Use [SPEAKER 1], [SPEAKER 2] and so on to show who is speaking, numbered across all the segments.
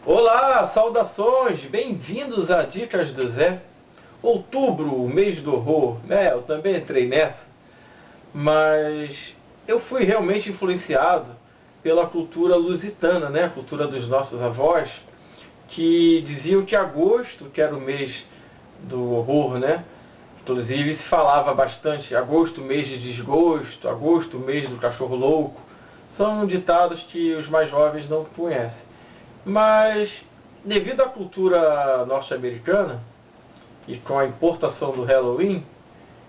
[SPEAKER 1] Olá, saudações, bem-vindos a Dicas do Zé. Outubro, o mês do horror, né? Eu também entrei nessa, mas eu fui realmente influenciado pela cultura lusitana, né? A cultura dos nossos avós, que diziam que agosto, que era o mês do horror, né? Inclusive se falava bastante, agosto, mês de desgosto, agosto, mês do cachorro louco. São ditados que os mais jovens não conhecem. Mas, devido à cultura norte-americana, e com a importação do Halloween,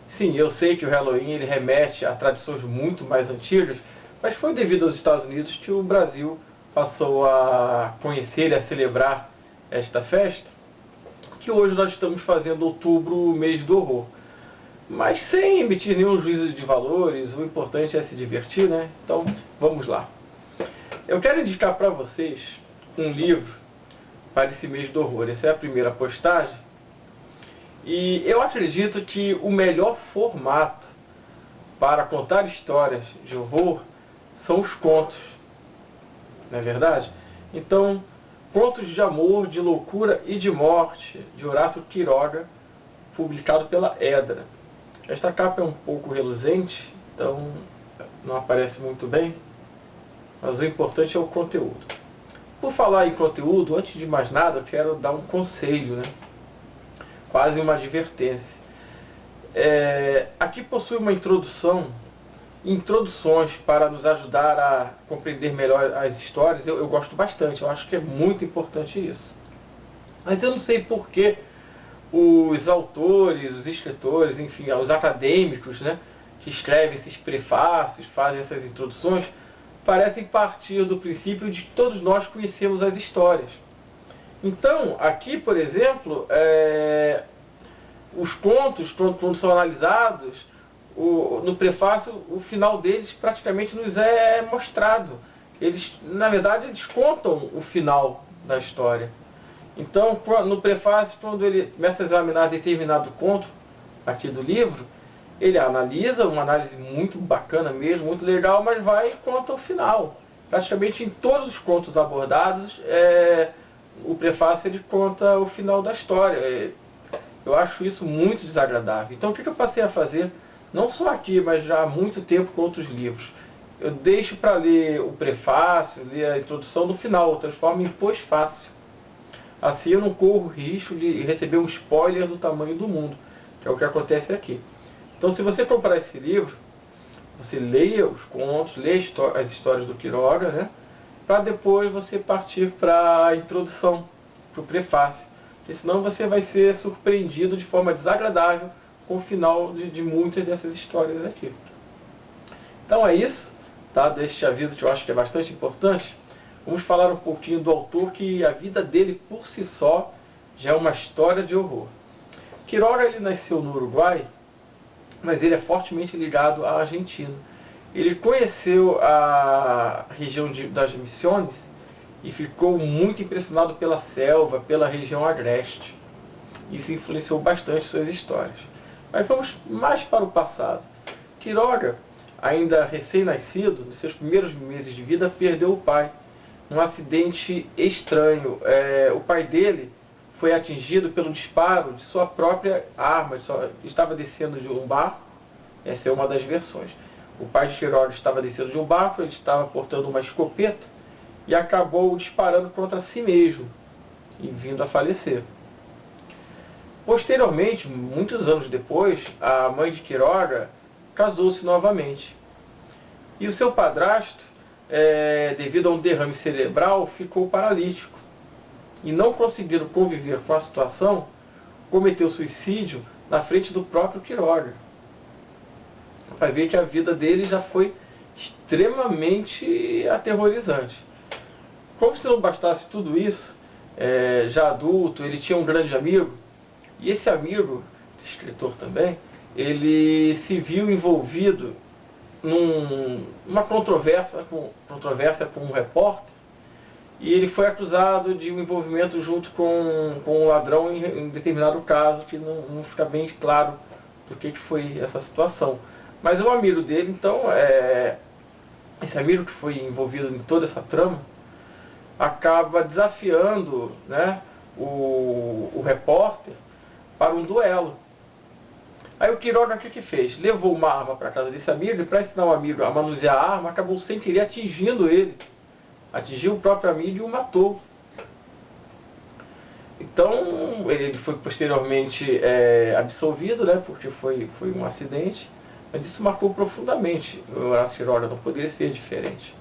[SPEAKER 1] sim, eu sei que o Halloween ele remete a tradições muito mais antigas, mas foi devido aos Estados Unidos que o Brasil passou a conhecer e a celebrar esta festa, que hoje nós estamos fazendo outubro, o mês do horror. Mas sem emitir nenhum juízo de valores, o importante é se divertir, né? Então, vamos lá. Eu quero indicar para vocês um livro para esse mês do horror. Essa é a primeira postagem. E eu acredito que o melhor formato para contar histórias de horror são os contos. Não é verdade? Então, Contos de Amor, de Loucura e de Morte, de Horácio Quiroga, publicado pela Edra. Esta capa é um pouco reluzente, então não aparece muito bem, mas o importante é o conteúdo. Por falar em conteúdo, antes de mais nada, eu quero dar um conselho, né? Quase uma advertência. Aqui possui uma introduções para nos ajudar a compreender melhor as histórias. Eu gosto bastante, eu acho que é muito importante isso. Mas eu não sei por que os autores, os escritores, enfim, os acadêmicos, né, que escrevem esses prefácios, fazem essas introduções, parecem partir do princípio de que todos nós conhecemos as histórias. Então, aqui, por exemplo, os contos, quando são analisados, no prefácio, o final deles praticamente nos é mostrado. Na verdade, eles contam o final da história. Então, no prefácio, quando ele começa a examinar determinado conto aqui do livro, ele analisa, uma análise muito bacana mesmo, muito legal, mas vai e conta o final. Praticamente em todos os contos abordados, o prefácio ele conta o final da história. Eu acho isso muito desagradável. Então, o que eu passei a fazer, não só aqui, mas já há muito tempo com outros livros? Eu deixo para ler o prefácio, ler a introdução no final, eu transformo em pós-fácio. Assim eu não corro risco de receber um spoiler do tamanho do mundo, que é o que acontece aqui. Então, se você comprar esse livro, você leia os contos, leia as histórias do Quiroga, né? Para depois você partir para a introdução, para o prefácio. Porque senão você vai ser surpreendido de forma desagradável com o final de muitas dessas histórias aqui. Então é isso, tá? Deste aviso que eu acho que é bastante importante. Vamos falar um pouquinho do autor, que a vida dele por si só já é uma história de horror. Quiroga ele nasceu no Uruguai, mas ele é fortemente ligado à Argentina. Ele conheceu a região das Missões e ficou muito impressionado pela selva, pela região agreste. Isso influenciou bastante suas histórias. Mas vamos mais para o passado. Quiroga, ainda recém-nascido, nos seus primeiros meses de vida, perdeu o pai num acidente estranho. O pai dele foi atingido pelo disparo de sua própria arma. Estava descendo de um barco, essa é uma das versões. O pai de Quiroga estava descendo de um barco, ele estava portando uma escopeta e acabou disparando contra si mesmo e vindo a falecer. Posteriormente, muitos anos depois, a mãe de Quiroga casou-se novamente. E o seu padrasto, devido a um derrame cerebral, ficou paralítico. E não conseguindo conviver com a situação, cometeu suicídio na frente do próprio Quiroga. Vai ver que a vida dele já foi extremamente aterrorizante. Como se não bastasse tudo isso, já adulto, ele tinha um grande amigo, e esse amigo, escritor também, ele se viu envolvido numa controvérsia com um repórter, e ele foi acusado de um envolvimento junto com um ladrão em determinado caso, que não fica bem claro do que foi essa situação. Mas o amigo dele, então, esse amigo que foi envolvido em toda essa trama, acaba desafiando, né, o repórter para um duelo. Aí o Quiroga o que fez? Levou uma arma para casa desse amigo, e para ensinar o amigo a manusear a arma, acabou sem querer atingindo ele. Atingiu o próprio amigo e o matou. Então, ele foi posteriormente absolvido, né, porque foi um acidente, mas isso marcou profundamente o Horácio Quiroga, não poderia ser diferente.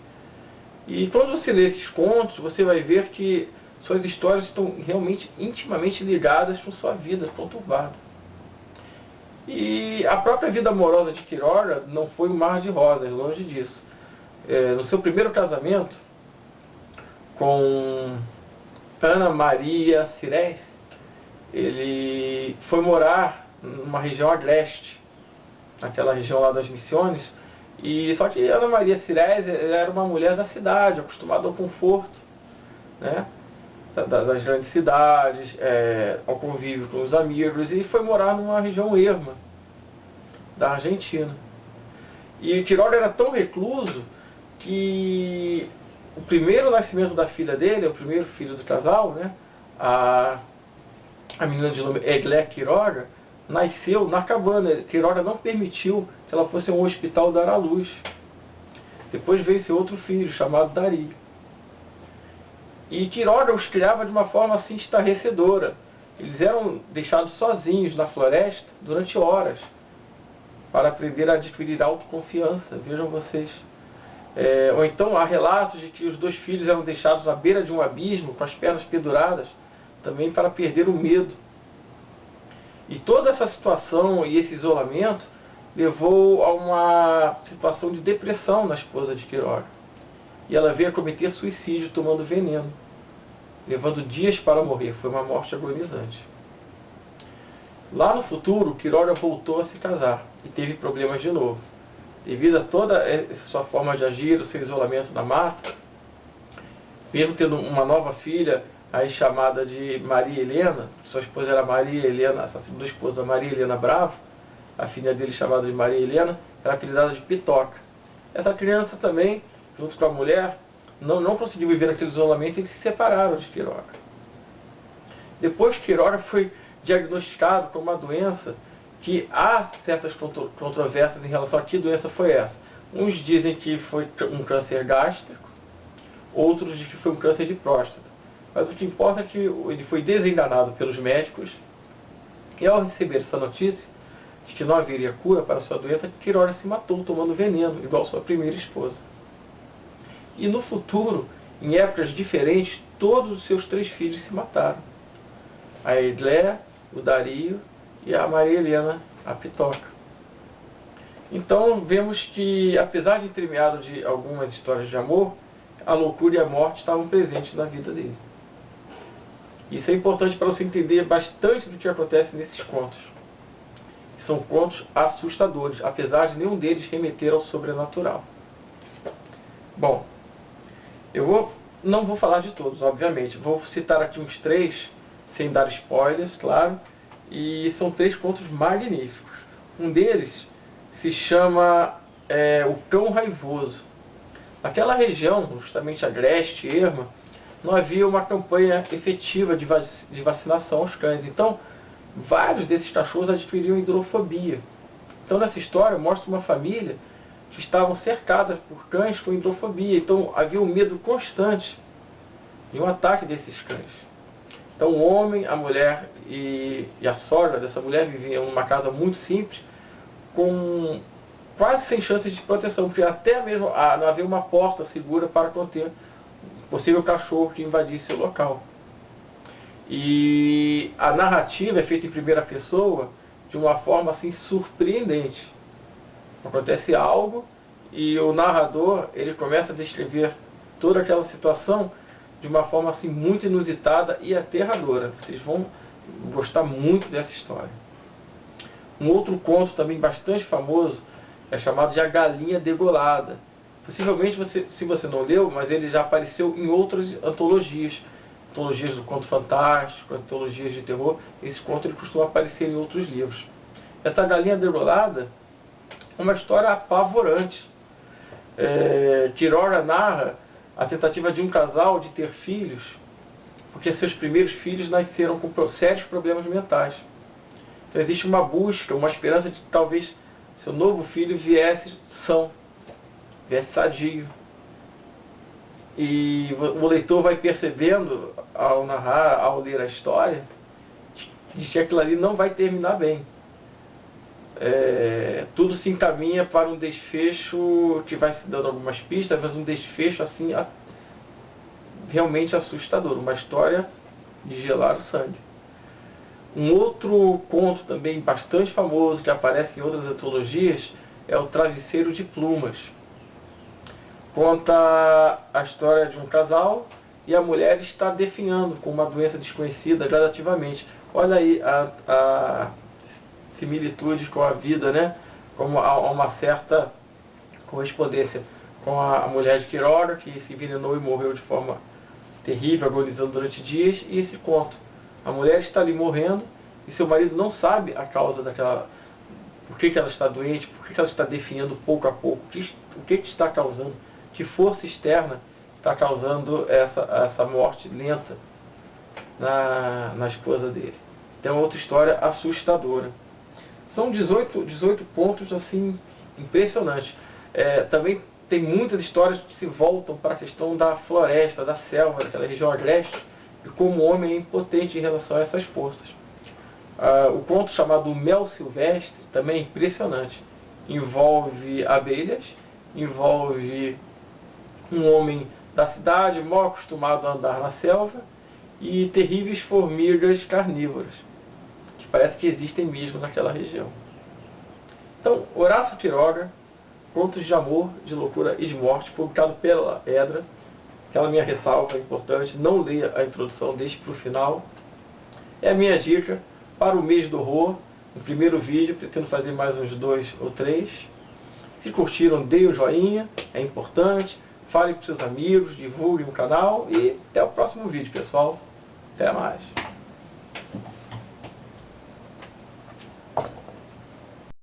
[SPEAKER 1] E quando você lê esses contos, você vai ver que suas histórias estão realmente intimamente ligadas com sua vida conturbada. E a própria vida amorosa de Quiroga não foi um mar de rosas, longe disso. No seu primeiro casamento, com Ana Maria Cirés, ele foi morar numa região agreste, naquela região lá das Missões, e só que Ana Maria Cirés era uma mulher da cidade, acostumada ao conforto, né, das grandes cidades, ao convívio com os amigos, e foi morar numa região erma da Argentina. E Quiroga era tão recluso que o primeiro nascimento da filha dele, o primeiro filho do casal, né, a menina de nome Eglé Quiroga, nasceu na cabana. Quiroga não permitiu que ela fosse a um hospital dar à luz. Depois veio seu outro filho, chamado Dario. E Quiroga os criava de uma forma assim estarrecedora. Eles eram deixados sozinhos na floresta durante horas, para aprender a adquirir autoconfiança, vejam vocês. Ou então há relatos de que os dois filhos eram deixados à beira de um abismo, com as pernas penduradas, também para perder o medo. E toda essa situação e esse isolamento levou a uma situação de depressão na esposa de Quiroga. E ela veio a cometer suicídio tomando veneno, levando dias para morrer. Foi uma morte agonizante. Lá no futuro, Quiroga voltou a se casar e teve problemas de novo. Devido a toda essa sua forma de agir, o seu isolamento na mata, mesmo tendo uma nova filha, aí chamada de Maria Helena, sua esposa era Maria Helena, essa segunda esposa, Maria Helena Bravo, a filha dele chamada de Maria Helena, era apelidada de Pitoca. Essa criança também, junto com a mulher, não conseguiu viver aquele isolamento e eles se separaram de Quiroga. Depois Quiroga foi diagnosticado com uma doença que há certas controvérsias em relação a que doença foi essa. Uns dizem que foi um câncer gástrico, outros dizem que foi um câncer de próstata. Mas o que importa é que ele foi desenganado pelos médicos, e ao receber essa notícia de que não haveria cura para sua doença, Quiroga se matou tomando veneno, igual sua primeira esposa. E no futuro, em épocas diferentes, todos os seus 3 filhos se mataram. A Eglé, o Dario e a Maria Helena, a Pitoca. Então vemos que, apesar de entremeado de algumas histórias de amor, a loucura e a morte estavam presentes na vida dele. Isso é importante para você entender bastante do que acontece nesses contos. São contos assustadores, apesar de nenhum deles remeter ao sobrenatural. Bom, não vou falar de todos, obviamente. Vou citar aqui uns 3, sem dar spoilers, claro. E são 3 contos magníficos. Um deles se chama O Cão Raivoso. Naquela região, justamente agreste, erma, não havia uma campanha efetiva de vacinação aos cães. Então, vários desses cachorros adquiriam hidrofobia. Então, nessa história, mostra uma família que estavam cercadas por cães com hidrofobia. Então, havia um medo constante de um ataque desses cães. Então, o homem, a mulher e a sogra dessa mulher viviam numa casa muito simples, com quase sem chances de proteção, porque até mesmo não havia uma porta segura para conter um possível cachorro que invadisse o local. E a narrativa é feita em primeira pessoa de uma forma assim surpreendente. Acontece algo e o narrador ele começa a descrever toda aquela situação de uma forma assim muito inusitada e aterradora. Vocês vão gostar muito dessa história. Um outro conto também bastante famoso é chamado de A Galinha Degolada. Possivelmente, se você não leu, mas ele já apareceu em outras antologias. Antologias do conto fantástico, antologias de terror. Esse conto ele costuma aparecer em outros livros. Essa Galinha Degolada é uma história apavorante. Tirora narra a tentativa de um casal de ter filhos, porque seus primeiros filhos nasceram com sérios problemas mentais. Então existe uma busca, uma esperança de que talvez seu novo filho viesse são, viesse sadio. E o leitor vai percebendo, ao narrar, ao ler a história, de que aquilo ali não vai terminar bem. Tudo se encaminha para um desfecho que vai se dando algumas pistas, mas um desfecho assim realmente assustador, uma história de gelar o sangue. Um outro conto também bastante famoso que aparece em outras antologias é o Travesseiro de Plumas. Conta a história de um casal e a mulher está definhando com uma doença desconhecida gradativamente. Olha aí a similitude com a vida, né? Como há uma certa correspondência com a mulher de Quiroga, que se envenenou e morreu de forma terrível, agonizando durante dias, e esse conto. A mulher está ali morrendo e seu marido não sabe a causa daquela... Por que ela está doente, por que ela está definhando pouco a pouco, o que está causando, que força externa está causando essa morte lenta na esposa dele. Então é outra história assustadora. São 18 pontos assim impressionantes. Também tem muitas histórias que se voltam para a questão da floresta, da selva, daquela região agreste, e como o homem é impotente em relação a essas forças. O conto chamado Mel Silvestre também é impressionante. Envolve abelhas, envolve um homem da cidade, mal acostumado a andar na selva, e terríveis formigas carnívoras, que parece que existem mesmo naquela região. Então, Horácio Quiroga, Contos de Amor, de Loucura e de Morte, publicado pela Edra. Aquela minha ressalva importante, não leia a introdução, deixe para o final. É a minha dica para o mês do horror. No primeiro vídeo, pretendo fazer mais uns 2 ou 3. Se curtiram, deem o joinha, é importante. Falem para seus amigos, divulguem o canal e até o próximo vídeo, pessoal. Até mais.